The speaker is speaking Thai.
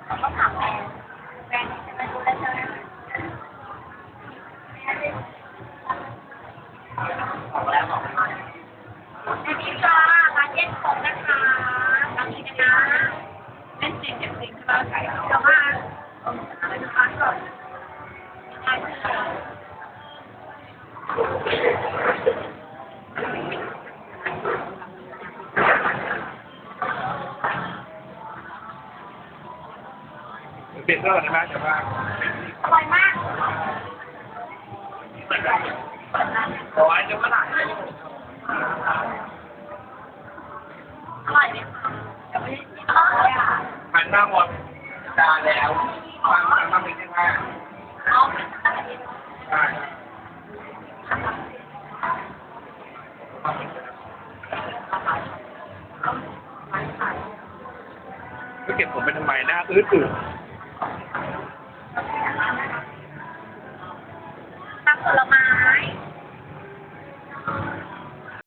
ต้องถามแฟนใช่ไหมดูแลใช่ไหมอันนี้ก็มาเย็นผมนะคะตอนนี้นะคะเล่นจริงเก็บจริงใช่ไหมแต่ว่าอะไรนะคะก่อนได้เปลี่ยนเสื้อก่อนได้ไหมแต่ว่าอร่อยมากร้อยจะมาหลายอร่อยไหมคะยังไม่ได้กินเลยอ่ะหันหน้าหมดจานแล้วฟังเป็นยังไงเอาไปตั้งแต่เย็นใช่ไม่เก็บผมไปทำไมหน้าอื้อตื่นตักผลไม้